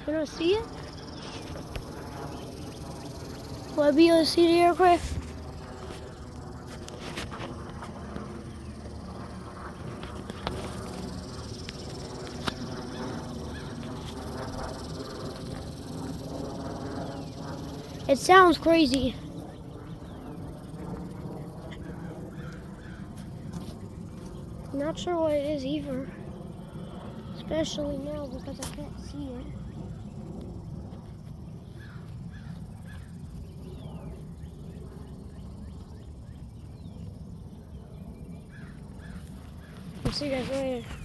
Can I see it? Will I be able to see the aircraft? It sounds crazy. I'm not sure what it is either. Especially now because I can't see it. I'll see you guys later.